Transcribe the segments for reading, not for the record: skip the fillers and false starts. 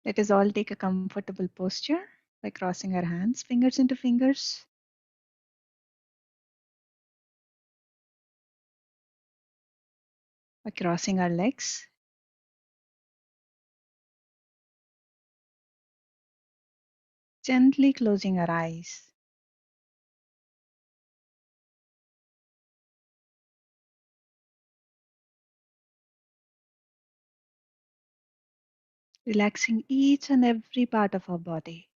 Let us all take a comfortable posture by crossing our hands, fingers into fingers, by crossing our legs, gently closing our eyes. Relaxing each and every part of our body.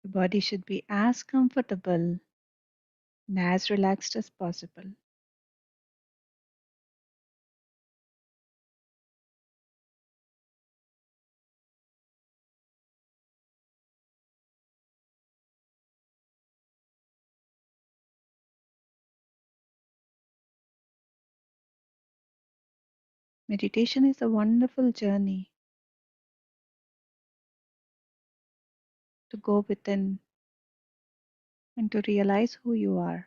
The body should be as comfortable and as relaxed as possible. Meditation is a wonderful journey to go within and to realize who you are.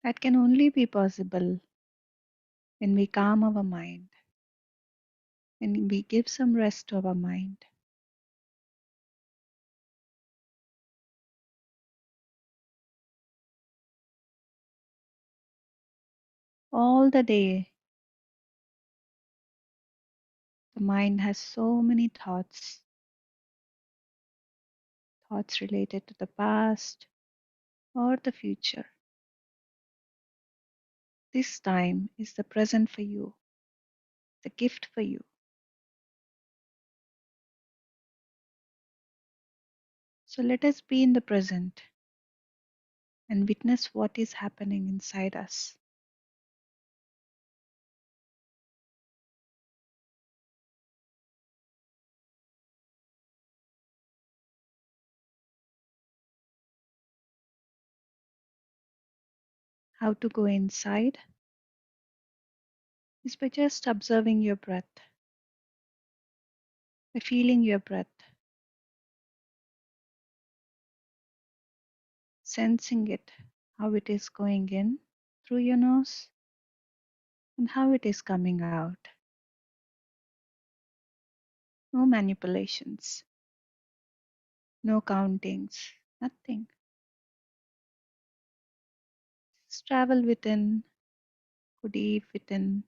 That can only be possible when we calm our mind, when we give some rest to our mind. All the day, the mind has so many thoughts, thoughts related to the past or the future. This time is the present for you, the gift for you. So let us be in the present and witness what is happening inside us. How to go inside is by just observing your breath, by feeling your breath, sensing it, how it is going in through your nose and how it is coming out. No manipulations, no countings, nothing. Just travel within, go deep within.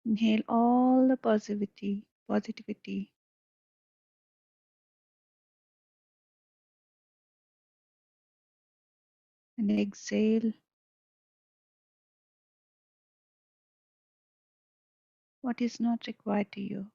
Inhale all the positivity, and exhale what is not required to you.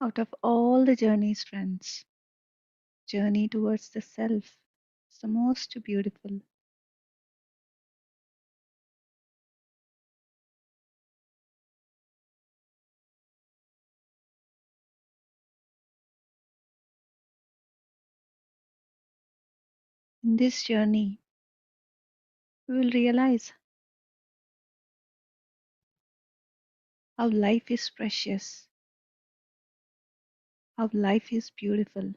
Out of all the journeys, friends, journey towards the self is the most beautiful. In this journey, we will realize how life is precious, how life is beautiful,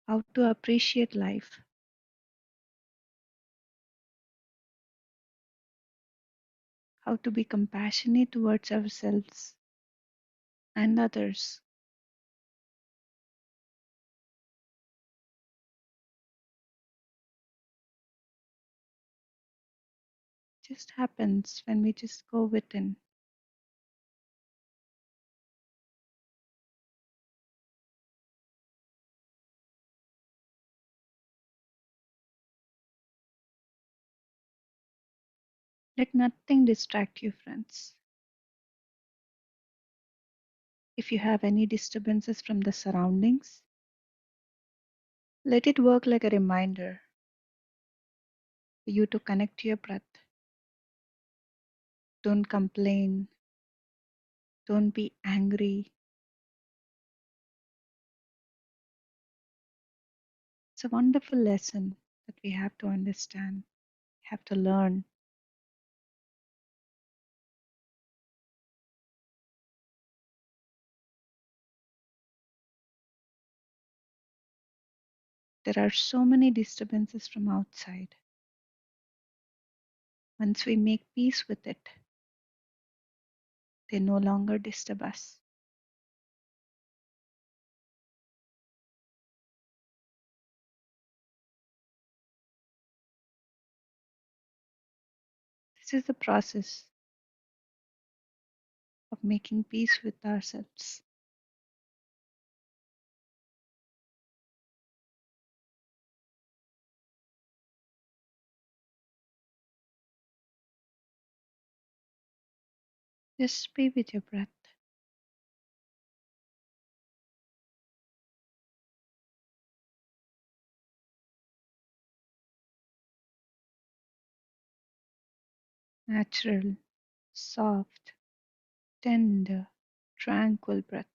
how to appreciate life, how to be compassionate towards ourselves and others. It just happens when we just go within. Let nothing distract you, friends. If you have any disturbances from the surroundings, let it work like a reminder for you to connect to your breath. Don't complain. Don't be angry. It's a wonderful lesson that we have to understand, have to learn. There are so many disturbances from outside. Once we make peace with it, they no longer disturb us. This is the process of making peace with ourselves. Just be with your breath. Natural, soft, tender, tranquil breath.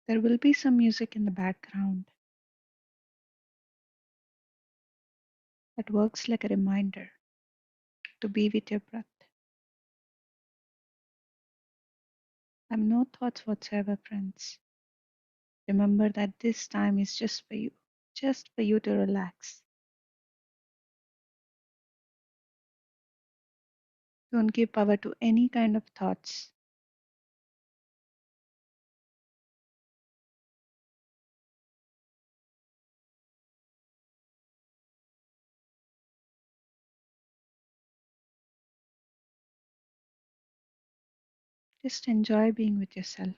There will be some music in the background that works like a reminder to be with your breath. Have no thoughts whatsoever, friends. Remember that this time is just for you to relax. Don't give power to any kind of thoughts. Just enjoy being with yourself.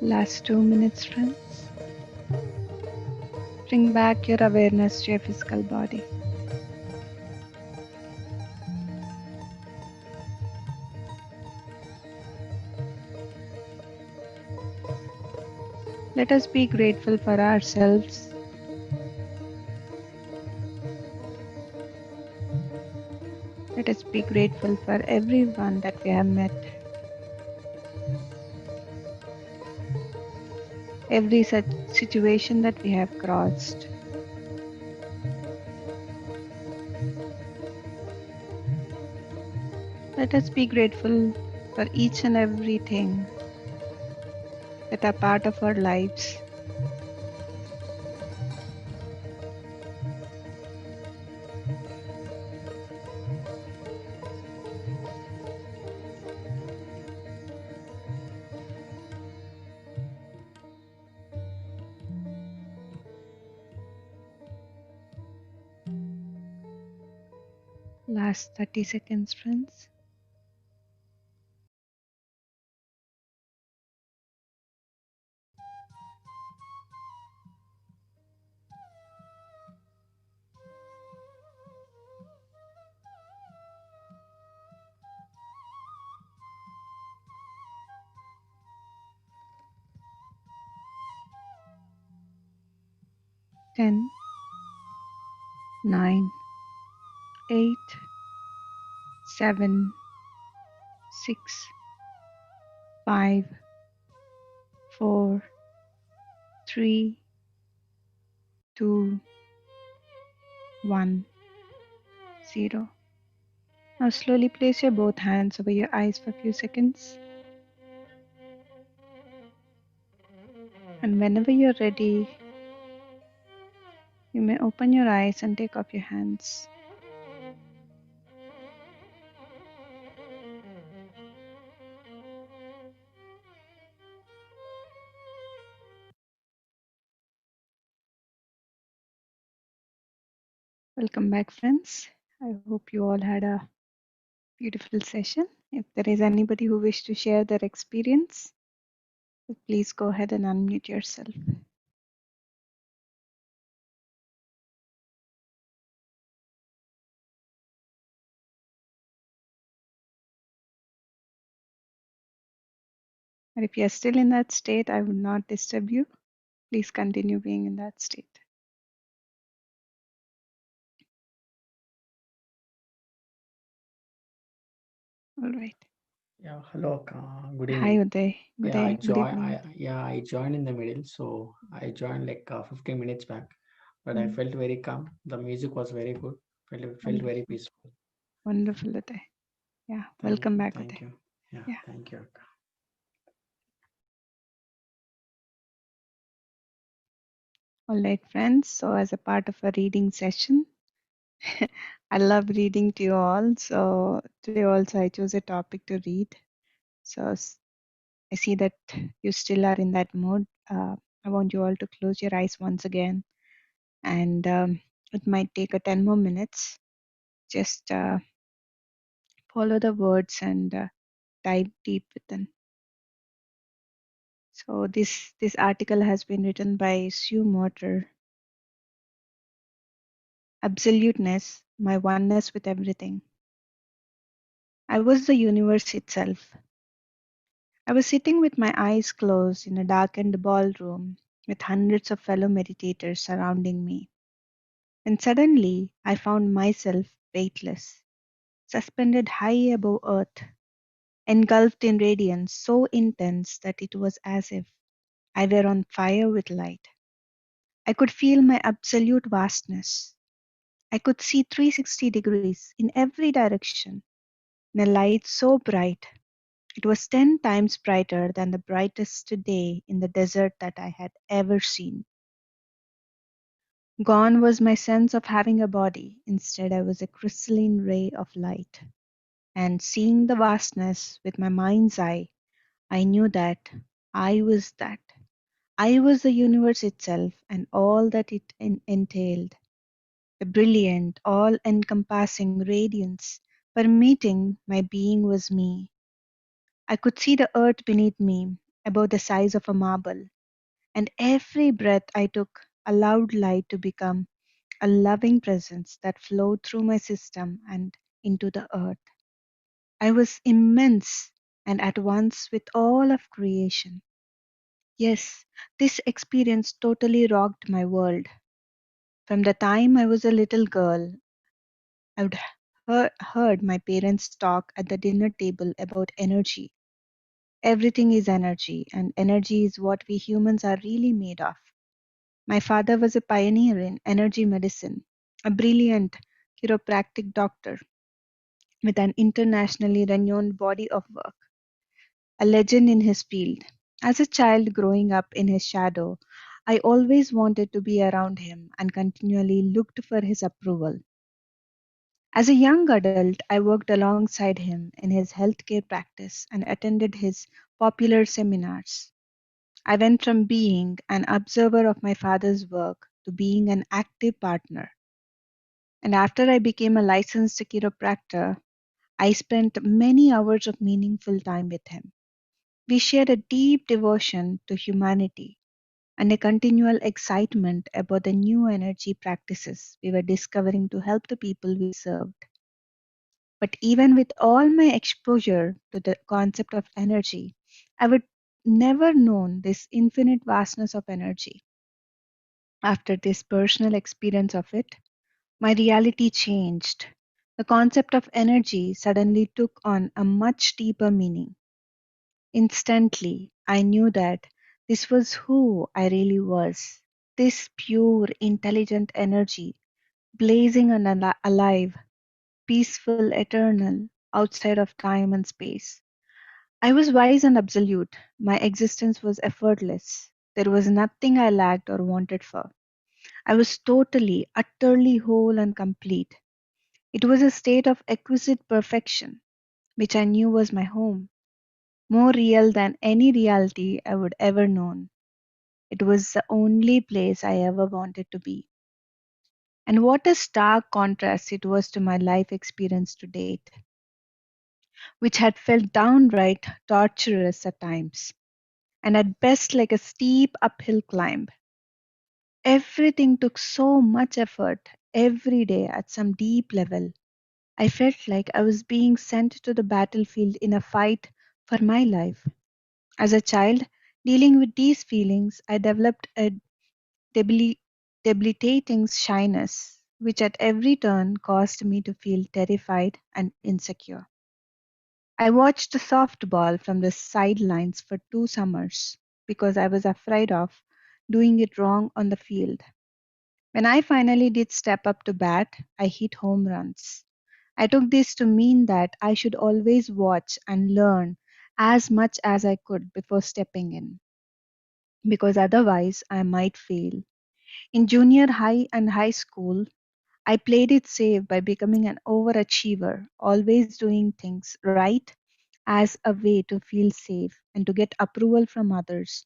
Last 2 minutes, friends. Bring back your awareness to your physical body. Let us be grateful for ourselves. Let us be grateful for everyone that we have met, every such situation that we have crossed. Let us be grateful for each and everything that are part of our lives. Last 30 seconds, friends. 10, 9, 8, 7, 6, 5, 4, 3, 2, 1, 0. Now slowly place your both hands over your eyes for a few seconds. And whenever you're ready, you may open your eyes and take off your hands. Welcome back, friends. I hope you all had a beautiful session. If there is anybody who wishes to share their experience, please go ahead and unmute yourself. And if you're still in that state, I would not disturb you. Please continue being in that state. All right. Yeah, hello, good Hi, evening. Uday. Yeah, Good evening. I joined in the middle, so I joined like 15 minutes back, but I Mm, felt very calm. The music was very good. Felt very wonderful. peaceful. Wonderful, Uday. Yeah, Thank welcome you, back, Uday. thank you. Yeah, Yeah. thank you. All right, friends. So, as a part of a reading session, I love reading to you all. So, today also I chose a topic to read. So, I see that you still are in that mode. I want you all to close your eyes once again, and it might take a 10 more minutes. Just follow the words and dive deep within. So, this article has been written by Sue Morter. Absoluteness, my oneness with everything. I was the universe itself. I was sitting with my eyes closed in a darkened ballroom with hundreds of fellow meditators surrounding me. And suddenly I found myself weightless, suspended high above earth, engulfed in radiance so intense that it was as if I were on fire with light. I could feel my absolute vastness. I could see 360 degrees in every direction in a light so bright it was 10 times brighter than the brightest day in the desert that I had ever seen. Gone was my sense of having a body. Instead, I was a crystalline ray of light. And seeing the vastness with my mind's eye, I knew that I was that. I was the universe itself and all that it entailed. The brilliant, all encompassing radiance permeating my being was me. I could see the earth beneath me, about the size of a marble, and every breath I took allowed light to become a loving presence that flowed through my system and into the earth. I was immense and at once with all of creation. Yes, this experience totally rocked my world. From the time I was a little girl, I would heard my parents talk at the dinner table about energy. Everything is energy, and energy is what we humans are really made of. My father was a pioneer in energy medicine, a brilliant chiropractic doctor with an internationally renowned body of work, a legend in his field. As a child growing up in his shadow, I always wanted to be around him and continually looked for his approval. As a young adult, I worked alongside him in his healthcare practice and attended his popular seminars. I went from being an observer of my father's work to being an active partner. And after I became a licensed chiropractor, I spent many hours of meaningful time with him. We shared a deep devotion to humanity and a continual excitement about the new energy practices we were discovering to help the people we served. But even with all my exposure to the concept of energy, I would never known this infinite vastness of energy. After this personal experience of it, my reality changed. The concept of energy suddenly took on a much deeper meaning. Instantly, I knew that this was who I really was. This pure, intelligent energy, blazing and alive, peaceful, eternal, outside of time and space. I was wise and absolute. My existence was effortless. There was nothing I lacked or wanted for. I was totally, utterly whole and complete. It was a state of exquisite perfection, which I knew was my home, more real than any reality I would ever known. It was the only place I ever wanted to be. And what a stark contrast it was to my life experience to date, which had felt downright torturous at times, and at best like a steep uphill climb. Everything took so much effort every day at some deep level. I felt like I was being sent to the battlefield in a fight for my life. As a child, dealing with these feelings, I developed a debili- debilitating shyness, which at every turn caused me to feel terrified and insecure. I watched softball from the sidelines for 2 summers because I was afraid of doing it wrong on the field. When I finally did step up to bat, I hit home runs. I took this to mean that I should always watch and learn as much as I could before stepping in, because otherwise I might fail. In junior high and high school, I played it safe by becoming an overachiever, always doing things right as a way to feel safe and to get approval from others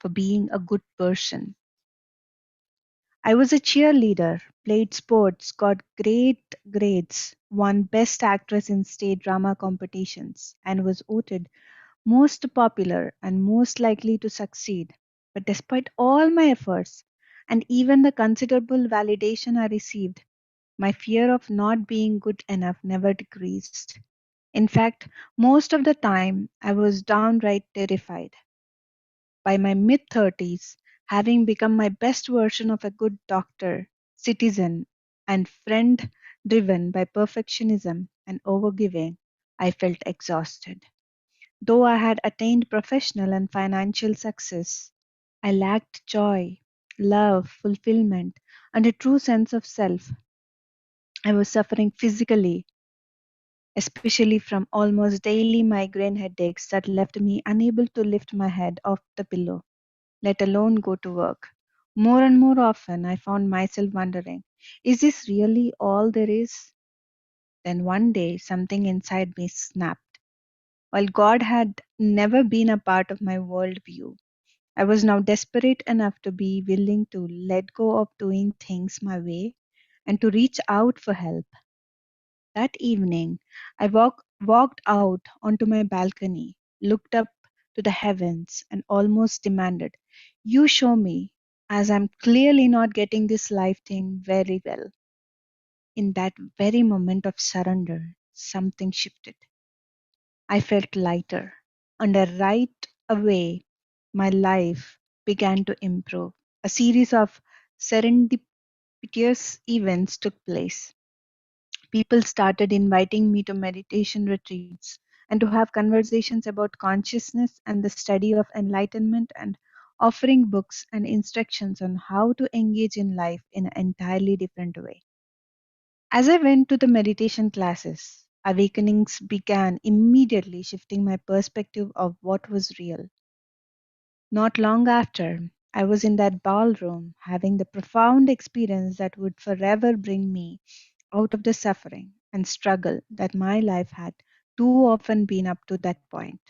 for being a good person. I was a cheerleader, played sports, got great grades, won Best Actress in state drama competitions, and was voted most popular and most likely to succeed. But despite all my efforts and even the considerable validation I received, my fear of not being good enough never decreased. In fact, most of the time I was downright terrified. By my mid 30s, having become my best version of a good doctor, citizen, and friend driven by perfectionism and overgiving, I felt exhausted. Though I had attained professional and financial success, I lacked joy, love, fulfillment, and a true sense of self. I was suffering physically, especially from almost daily migraine headaches that left me unable to lift my head off the pillow, let alone go to work. More and more often, I found myself wondering, is this really all there is? Then one day, something inside me snapped. While God had never been a part of my worldview, I was now desperate enough to be willing to let go of doing things my way and to reach out for help. That evening, I walked out onto my balcony, looked up to the heavens and almost demanded, "You show me, as I'm clearly not getting this life thing very well." In that very moment of surrender, something shifted. I felt lighter, and right away, my life began to improve. A series of serendipitous events took place. People started inviting me to meditation retreats and to have conversations about consciousness and the study of enlightenment, and offering books and instructions on how to engage in life in an entirely different way. As I went to the meditation classes, awakenings began immediately shifting my perspective of what was real. Not long after, I was in that ballroom having the profound experience that would forever bring me out of the suffering and struggle that my life had too often been up to that point.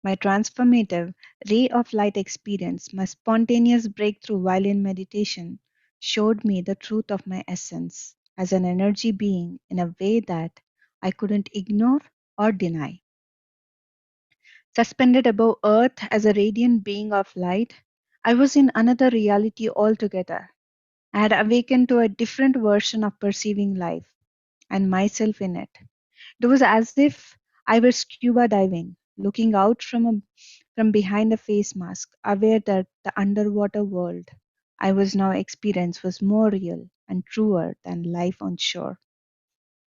My transformative ray of light experience, my spontaneous breakthrough while in meditation, showed me the truth of my essence as an energy being in a way that I couldn't ignore or deny. Suspended above earth as a radiant being of light, I was in another reality altogether. I had awakened to a different version of perceiving life and myself in it. It was as if I were scuba diving, looking out from behind a face mask, aware that the underwater world I was now experiencing was more real and truer than life on shore.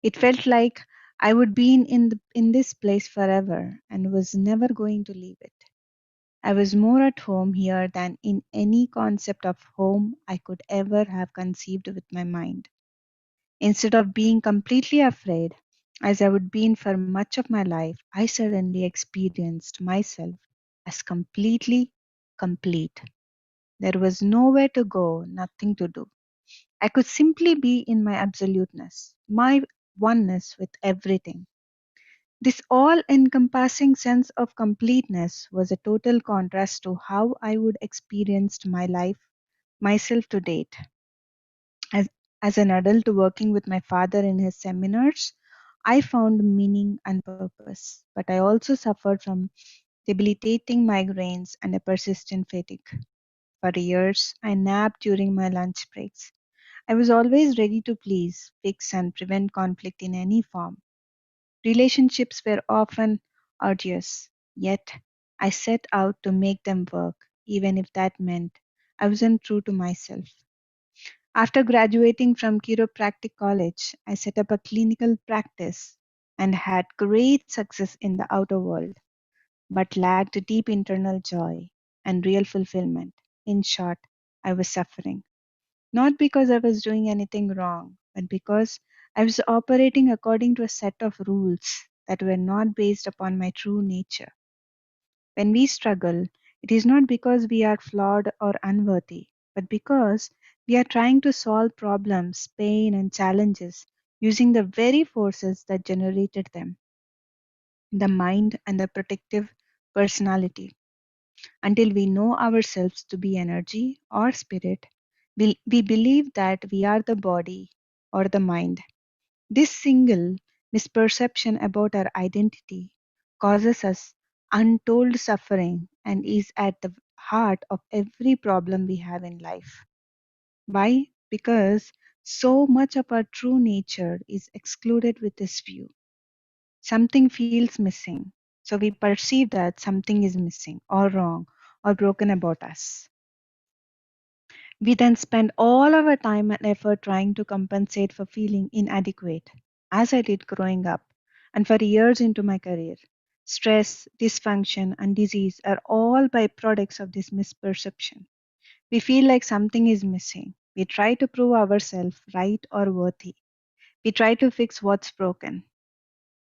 It felt like I would be in this place forever and was never going to leave it. I was more at home here than in any concept of home I could ever have conceived with my mind. Instead of being completely afraid, as I would been for much of my life, I suddenly experienced myself as completely complete. There was nowhere to go, nothing to do. I could simply be in my absoluteness, my oneness with everything. This all encompassing sense of completeness was a total contrast to how I would experienced my life myself to date. As, as an adult working with my father in his seminars, I found meaning and purpose, but I also suffered from debilitating migraines and a persistent fatigue. For years, I napped during my lunch breaks. I was always ready to please, fix, and prevent conflict in any form. Relationships were often arduous, yet I set out to make them work, even if that meant I wasn't true to myself. After graduating from chiropractic college, I set up a clinical practice and had great success in the outer world, but lacked deep internal joy and real fulfillment. In short, I was suffering, not because I was doing anything wrong, but because I was operating according to a set of rules that were not based upon my true nature. When we struggle, it is not because we are flawed or unworthy, but because we are trying to solve problems, pain, and challenges using the very forces that generated them, the mind and the protective personality. Until we know ourselves to be energy or spirit, we believe that we are the body or the mind. This single misperception about our identity causes us untold suffering and is at the heart of every problem we have in life. Why? Because so much of our true nature is excluded with this view. Something feels missing, so we perceive that something is missing or wrong or broken about us. We then spend all our time and effort trying to compensate for feeling inadequate, as I did growing up and for years into my career. Stress, dysfunction, and disease are all byproducts of this misperception. We feel like something is missing. We try to prove ourselves right or worthy. We try to fix what's broken.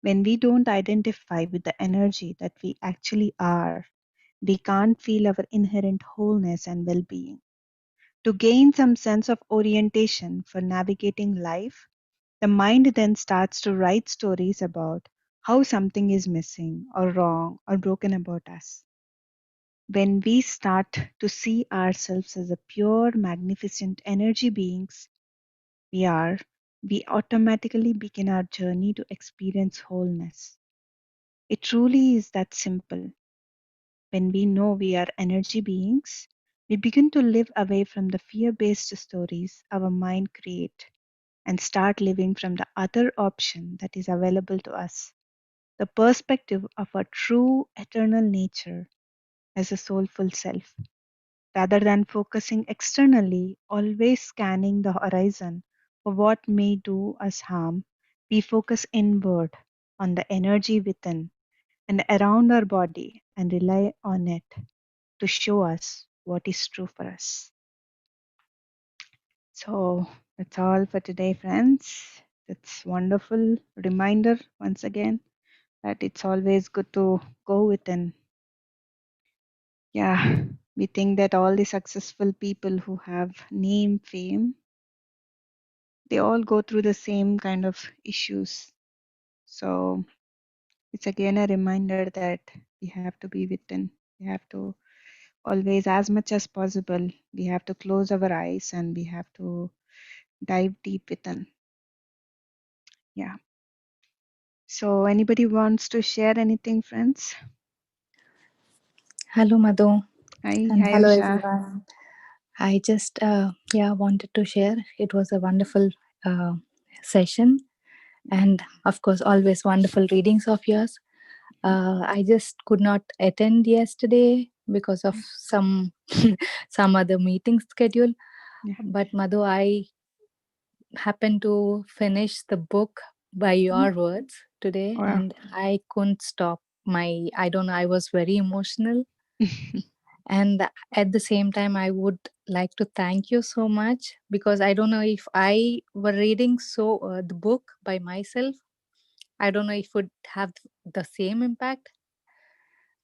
When we don't identify with the energy that we actually are, we can't feel our inherent wholeness and well being. To gain some sense of orientation for navigating life, the mind then starts to write stories about how something is missing or wrong or broken about us. When we start to see ourselves as a pure, magnificent energy beings we are, we automatically begin our journey to experience wholeness. It truly is that simple. When we know we are energy beings, we begin to live away from the fear-based stories our mind create and start living from the other option that is available to us, the perspective of our true eternal nature as a soulful self. Rather than focusing externally, always scanning the horizon for what may do us harm, we focus inward on the energy within and around our body and rely on it to show us what is true for us. So that's all for today, friends. It's wonderful reminder once again that it's always good to go within. Yeah, we think that all the successful people who have name, fame, they all go through the same kind of issues. So it's again a reminder that we have to be within. We have to always, as much as possible, we have to close our eyes and we have to dive deep within. Yeah. So anybody wants to share anything, friends? Hello, Madhu, and Hi, hello, Usha. everyone. I just wanted to share. It was a wonderful uh, session, Yeah. and of course, always wonderful readings of yours. I just could not attend yesterday because of Yeah. some some other meeting schedule. Yeah. But Madhu, I happened to finish the book by Mhm. your words today, Wow. and I couldn't stop. I don't know. I was very emotional. And at the same time, I would like to thank you so much, because I don't know if I were reading the book by myself, I don't know if it would have the same impact.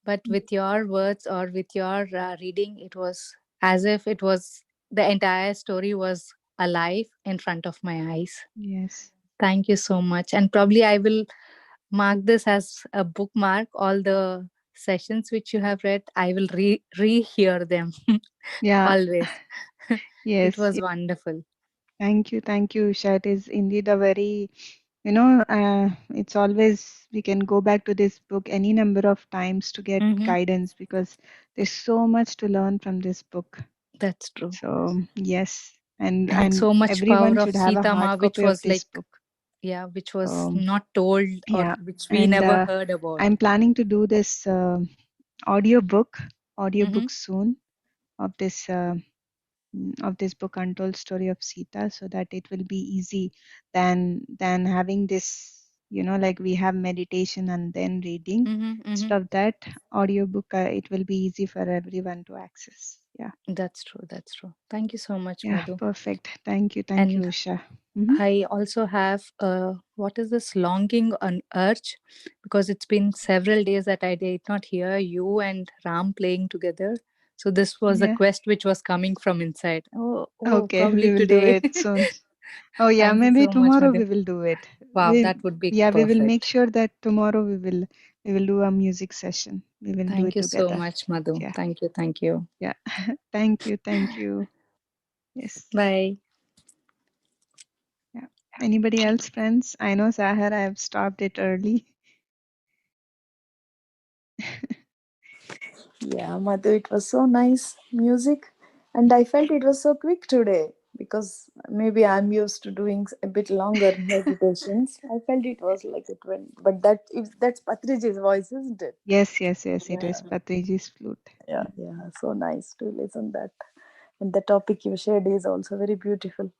But with your words or with your reading, it was as if it was the entire story was alive in front of my eyes. Yes. Thank you so much. And probably I will mark this as a bookmark. All the sessions which you have read, I will rehear them Yeah. always. It Yes. was wonderful. Thank you. Thank you, Usha. It is indeed a very, it's always, we can go back to this book any number of times to get Hmm. guidance because there's so much to learn from this book. That's true. So, yes. And And so much everyone power of should have a Sita hard Ma, which copy of was this like, book. yeah, which was So, not told, or yeah. which we And never heard about. I'm planning to do this audiobook, Mm-hmm. audiobook soon of this book Untold Story of Sita, so that it will be easy than having this, like we have meditation and then reading. Mm-hmm. Mm-hmm. Instead of that audiobook, it will be easy for everyone to access. Yeah. That's true. That's true. Thank you so much, Yeah, Madhu. perfect. Thank you, And Usha. Hmm. I also have what is this longing, an urge, because it's been several days that I did not hear you and Ram playing together. So this was a Yeah. quest which was coming from inside. Okay, Probably we will do today. it soon. Oh yeah, Thank you maybe so much, tomorrow Madhu. we will do it. Wow, We that would be Yeah, we will make perfect. sure that tomorrow we will do a music session. We will do Thank it you so together. much, Madhu. Yeah. Thank you. Thank you. Yeah. Thank you. Thank you. Yes. Bye. Yeah. Anybody else, friends? I know Sahar, I have stopped it early. Yeah, Madhu, it was so nice music, and I felt it was so quick today because maybe I'm used to doing a bit longer meditations. I felt it was like it went, but that's Patriji's voice, isn't it? Yes, yes, yes. It is Yeah, Patriji's flute. yeah, yeah. So nice to listen that, and the topic you shared is also very beautiful.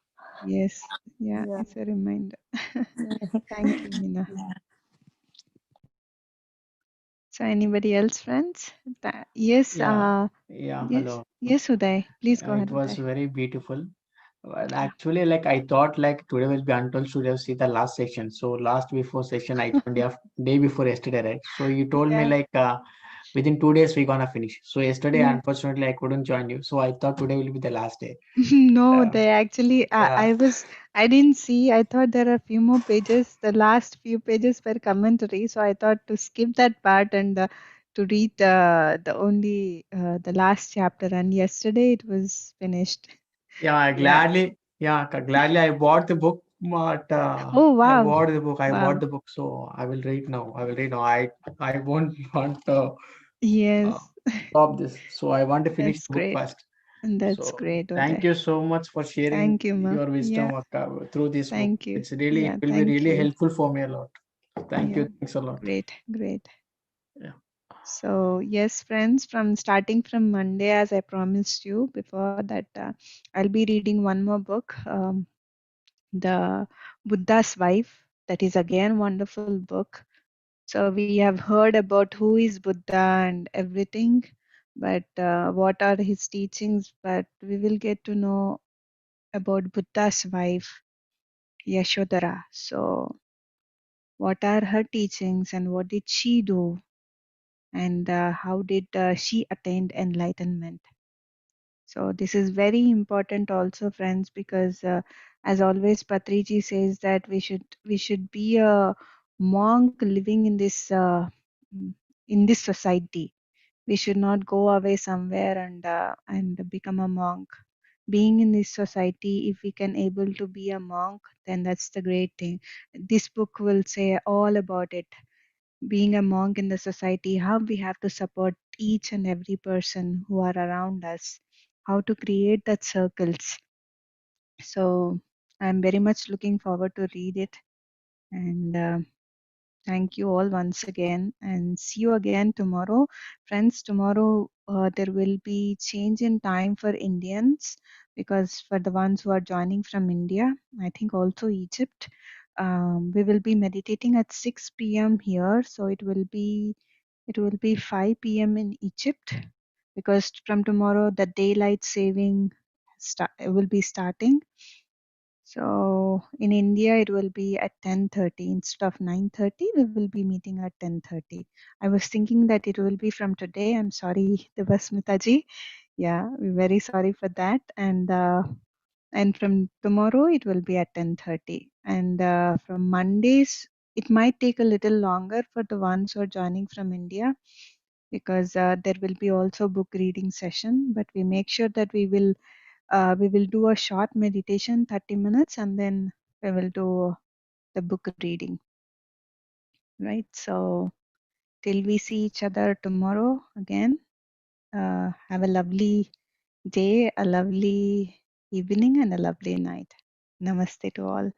Yes. Yeah, Yeah. it's a reminder. Thank you, Mina. So anybody else, friends? Yes, Yeah, yeah, yes, hello. yes, Uday. Please go It ahead, was Uday. very beautiful. But actually, like I thought, like today will be Untold Studio see the last section. So last before session, I joined day before yesterday, right? So you told me Yeah. like within 2 days we gonna finish. So yesterday, Yeah. unfortunately, I couldn't join you. So I thought today will be the last day. No, Uh, they actually, yeah, I didn't see. I thought there are a few more pages. The last few pages were commentary, so I thought to skip that part and to read the last chapter. And yesterday it was finished. yeah, I Yeah. gladly, yeah, gladly I bought the book, but Oh, I wow. bought the book. I bought Wow. the book, so I will read now. I will read now. I won't want Yes. stop this. So I want to finish That's the book great. first. That's So great, thank Uday. you so much for sharing Thank you, Ma. your wisdom, Yeah, Akka, through this book. thank you. It's really, it Yeah, will be thank really you. helpful for me a lot. Thank you. Yeah, Thanks a lot. great, great. Yeah. So, yes, friends, from starting from Monday, as I promised you before that, I'll be reading one more book, The Buddha's Wife. That is again wonderful book. So we have heard about who is Buddha and everything, but what are his teachings? But we will get to know about Buddha's wife, Yashodhara. So, what are her teachings and what did she do? And how did she attain enlightenment? So, this is very important also, friends, because as always, Patriji says that we should be a monk living mm, in this society. We should not go away somewhere and become a monk. Being in this society, if we can able to be a monk, then that's the great thing. This book will say all about it. Being a monk in the society, how we have to support each and every person who are around us, how to create that circles. So I'm very much looking forward to read it. And thank you all once again, and see you again tomorrow. Friends, tomorrow there will be change in time for Indians, because for the ones who are joining from India, I think also Egypt, we will be meditating at 6 p.m. here. So it will be 5 p.m. in Egypt, because from tomorrow the daylight saving will be starting. So in India, it will be at 10:30 instead of 9:30. We will be meeting at 10:30. I was thinking that it will be from today. I'm sorry, Devasmita ji. Yeah, we're very sorry for that. And from tomorrow, it will be at 10:30. And from Mondays, it might take a little longer for the ones who are joining from India, because there will be also book reading session. But we make sure that we will do a short meditation, 30 minutes, and then we will do the book reading, right? So, till we see each other tomorrow again, have a lovely day, a lovely evening, and a lovely night. Namaste to all.